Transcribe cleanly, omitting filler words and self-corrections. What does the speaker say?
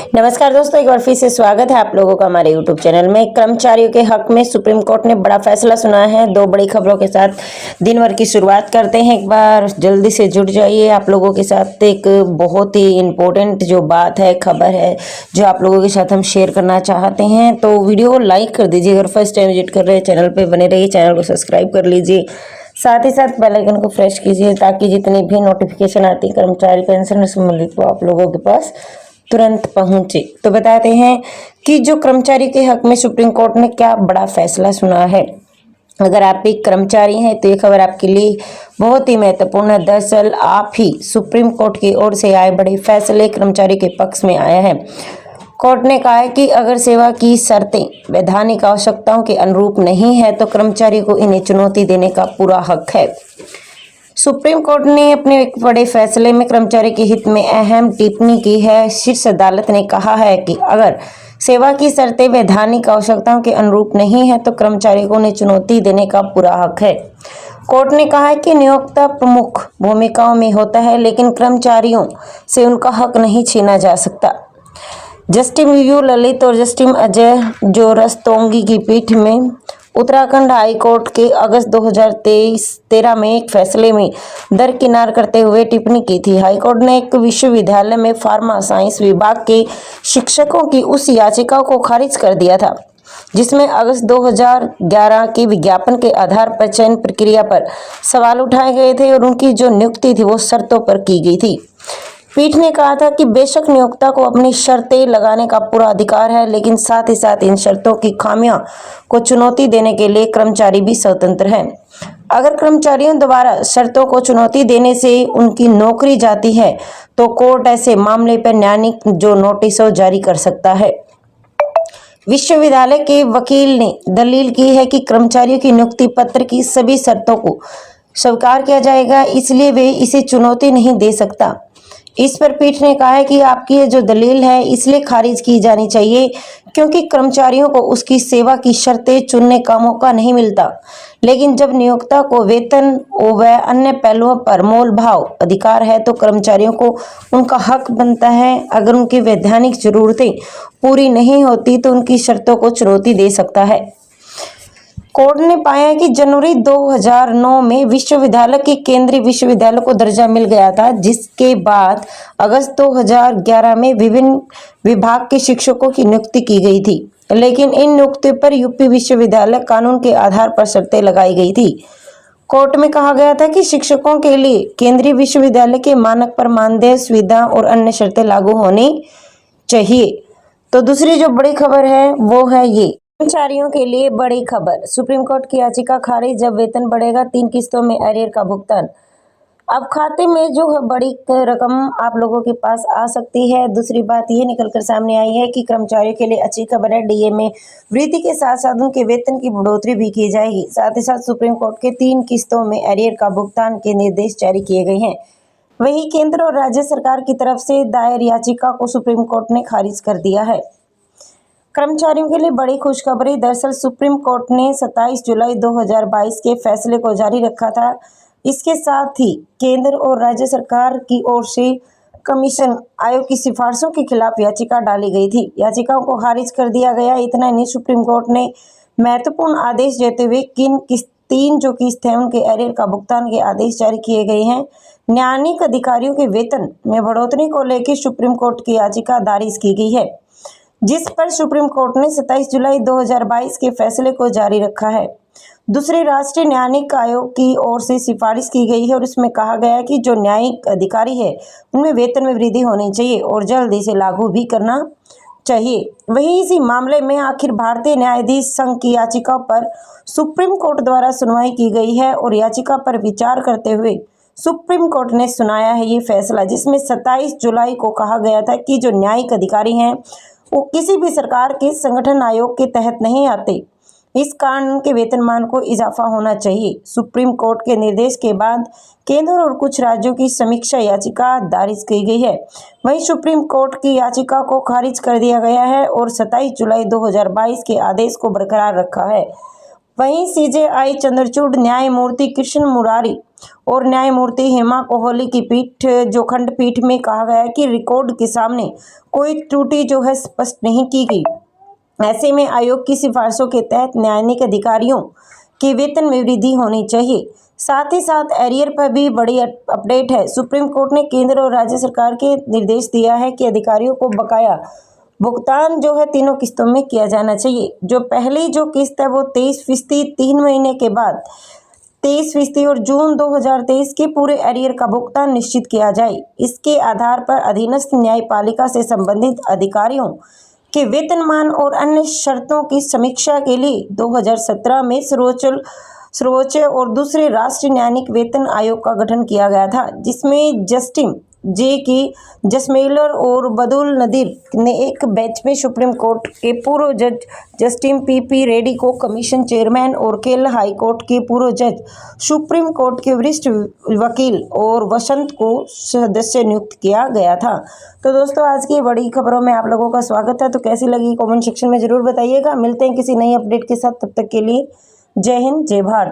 नमस्कार दोस्तों, एक बार फिर से स्वागत है आप लोगों का हमारे YouTube चैनल में। कर्मचारियों के हक में सुप्रीम कोर्ट ने बड़ा फैसला सुनाया है। दो बड़ी खबरों के साथ दिन भर की शुरुआत करते हैं। एक बार जल्दी से जुड़ जाइए। आप लोगों के साथ एक बहुत ही इम्पोर्टेंट जो बात है, खबर है, जो आप लोगों के साथ हम शेयर करना चाहते हैं। तो वीडियो को लाइक कर दीजिए। अगर फर्स्ट टाइम विजिट कर रहे हैं चैनल पर बने रहिए, चैनल को सब्सक्राइब कर लीजिए, साथ ही साथ बेल आइकन को प्रेस कीजिए ताकि जितनी भी नोटिफिकेशन आती है कर्मचारी पेंशन से संबंधित वो आप लोगों के पास तुरंत पहुंचे। तो बताते हैं कि जो कर्मचारी के हक में सुप्रीम कोर्ट ने क्या बड़ा फैसला सुना है। अगर आप एक कर्मचारी हैं तो ये खबर आपके लिए बहुत ही महत्वपूर्ण है। दरअसल आप ही सुप्रीम कोर्ट की ओर से आए बड़े फैसले कर्मचारी के पक्ष में आया है। कोर्ट ने कहा है कि अगर सेवा की शर्तें वैधानिक आवश्यकताओं के अनुरूप नहीं है तो कर्मचारी को इन्हें चुनौती देने का पूरा हक है। सुप्रीम कोर्ट ने अपने एक बड़े फैसले में कर्मचारी के हित में अहम टिप्पणी की है। शीर्ष अदालत ने कहा है कि अगर सेवा की शर्तें वैधानिक आवश्यकताओं के अनुरूप नहीं है तो कर्मचारी को उन्हें चुनौती देने का पूरा हक है। कोर्ट ने कहा है कि नियोक्ता प्रमुख भूमिकाओं में होता है, लेकिन कर्मचारियों से उनका हक नहीं छीना जा सकता। जस्टिस यू ललित और जस्टिस अजय जो रस्तोगी की पीठ में उत्तराखंड हाई कोर्ट के अगस्त 2013 में एक फैसले में दरकिनार करते हुए टिप्पणी की थी। हाई कोर्ट ने एक विश्वविद्यालय में फार्मा साइंस विभाग के शिक्षकों की उस याचिका को खारिज कर दिया था जिसमें अगस्त 2011 के विज्ञापन के आधार पर चयन प्रक्रिया पर सवाल उठाए गए थे और उनकी जो नियुक्ति थी वो शर्तों पर की गई थी। पीठ ने कहा था कि बेशक नियोक्ता को अपनी शर्तें लगाने का पूरा अधिकार है, लेकिन साथ ही साथ इन शर्तों की खामियों को चुनौती देने के लिए कर्मचारी भी स्वतंत्र हैं। अगर कर्मचारियों द्वारा शर्तों को चुनौती देने से उनकी नौकरी जाती है तो कोर्ट ऐसे मामले पर न्यायिक जो नोटिस जारी कर सकता है। विश्वविद्यालय के वकील ने दलील की है कि कर्मचारियों की नियुक्ति पत्र की सभी शर्तों को स्वीकार किया जाएगा, इसलिए वे इसे चुनौती नहीं दे सकता। इस पर पीठ ने कहा है कि आपकी ये जो दलील है इसलिए खारिज की जानी चाहिए क्योंकि कर्मचारियों को उसकी सेवा की शर्तें चुनने का मौका नहीं मिलता, लेकिन जब नियोक्ता को वेतन व अन्य पहलुओं पर मोल भाव अधिकार है तो कर्मचारियों को उनका हक बनता है। अगर उनकी वैधानिक जरूरतें पूरी नहीं होती तो उनकी शर्तों को चुनौती दे सकता है। कोर्ट ने पाया कि जनवरी 2009 में विश्वविद्यालय के केंद्रीय विश्वविद्यालय को दर्जा मिल गया था, जिसके बाद अगस्त 2011 में विभिन्न विभाग के शिक्षकों की नियुक्ति की गई थी, लेकिन इन नियुक्तियों पर यूपी विश्वविद्यालय कानून के आधार पर शर्तें लगाई गई थी। कोर्ट में कहा गया था कि शिक्षकों के लिए केंद्रीय विश्वविद्यालय के मानक पर मानदेय, सुविधा और अन्य शर्तें लागू होनी चाहिए। तो दूसरी जो बड़ी खबर है वो है ये कर्मचारियों के लिए बड़ी खबर। सुप्रीम कोर्ट की याचिका खारिज, जब वेतन बढ़ेगा 3 किस्तों में अरियर का भुगतान। अब खाते में जो बड़ी रकम आप लोगों के पास आ सकती है। दूसरी बात ये निकलकर सामने आई है कि कर्मचारियों के लिए अच्छी खबर है। डीए में वृद्धि के साथ साथ उनके वेतन की बढ़ोतरी भी की जाएगी। साथ ही साथ सुप्रीम कोर्ट के 3 किस्तों में अरियर का भुगतान के निर्देश जारी किए गए हैं। वहीं केंद्र और राज्य सरकार की तरफ से दायर याचिका को सुप्रीम कोर्ट ने खारिज कर दिया है। कर्मचारियों के लिए बड़ी खुशखबरी। दरअसल सुप्रीम कोर्ट ने 27 जुलाई 2022 के फैसले को जारी रखा था। इसके साथ ही केंद्र और राज्य सरकार की ओर से कमीशन आयोग की सिफारिशों के खिलाफ याचिका डाली गई थी। याचिकाओं को खारिज कर दिया गया। इतना नहीं, सुप्रीम कोर्ट ने महत्वपूर्ण आदेश देते हुए तीन जो किस्त है उनके अरियर का भुगतान के आदेश जारी किए गए हैं। न्यायिक अधिकारियों के वेतन में बढ़ोतरी को लेकर सुप्रीम कोर्ट की याचिका दायर की गई है, जिस पर सुप्रीम कोर्ट ने 27 जुलाई 2022 के फैसले को जारी रखा है। दूसरी, राष्ट्रीय न्यायिक आयोग की ओर से सिफारिश की गई है और इसमें कहा गया है कि जो न्यायिक अधिकारी है उनमें वेतन में वृद्धि होनी चाहिए और जल्दी से लागू भी करना चाहिए। वहीं इसी मामले में आखिर भारतीय न्यायाधीश संघ की याचिका पर सुप्रीम कोर्ट द्वारा सुनवाई की गई है और याचिका पर विचार करते हुए सुप्रीम कोर्ट ने सुनाया है ये फैसला, जिसमें 27 जुलाई को कहा गया था कि जो न्यायिक अधिकारी हैं वो किसी भी सरकार के संगठन आयोग के तहत नहीं आते, इस कारण उनके वेतनमान को इजाफा होना चाहिए। सुप्रीम कोर्ट के निर्देश के बाद केंद्र और कुछ राज्यों की समीक्षा याचिका दायर की गई है। वहीं सुप्रीम कोर्ट की याचिका को खारिज कर दिया गया है और 27 जुलाई 2022 के आदेश को बरकरार रखा है। वहीं सीजेआई चंद्रचूड़ न्यायमूर्ति कृष्ण मुरारी और न्यायमूर्ति हेमा कोहली की पीठ जो खंडपीठ में कहा गया कि रिकॉर्ड के सामने कोई त्रुटि जो है स्पष्ट नहीं की गई। ऐसे में आयोग की सिफारिशों के तहत न्यायिक अधिकारियों के वेतन में वृद्धि होनी चाहिए। साथ ही साथ एरियर पर भी बड़ी अपडेट है। सुप्रीम कोर्ट ने केंद्र और राज्य सरकार के निर्देश दिया है कि अधिकारियों को बकाया भुगतान जो है 3 किस्तों में किया जाना चाहिए। जो पहली जो किस्त है वो 23% 3 महीने के बाद 23% और जून 2023 के पूरे एरियर का भुगतान निश्चित किया जाए। इसके आधार पर अधीनस्थ न्यायपालिका से संबंधित अधिकारियों के वेतनमान और अन्य शर्तों की समीक्षा के लिए 2017 में सर्वोच्च और दूसरे राष्ट्रीय न्यायिक वेतन आयोग का गठन किया गया था, जिसमें जस्टिस जे.के. जसमेलर और बदुल नदीर ने एक बेंच में सुप्रीम कोर्ट के पूर्व जज जस्टिस पी रेड्डी को कमीशन चेयरमैन और केरल हाई कोर्ट के पूर्व जज, सुप्रीम कोर्ट के वरिष्ठ वकील और वसंत को सदस्य नियुक्त किया गया था। तो दोस्तों, आज की बड़ी खबरों में आप लोगों का स्वागत है। तो कैसी लगी कमेंट सेक्शन में जरूर बताइएगा। मिलते हैं किसी नई अपडेट के साथ, तब तक के लिए जय हिंद, जय भारत।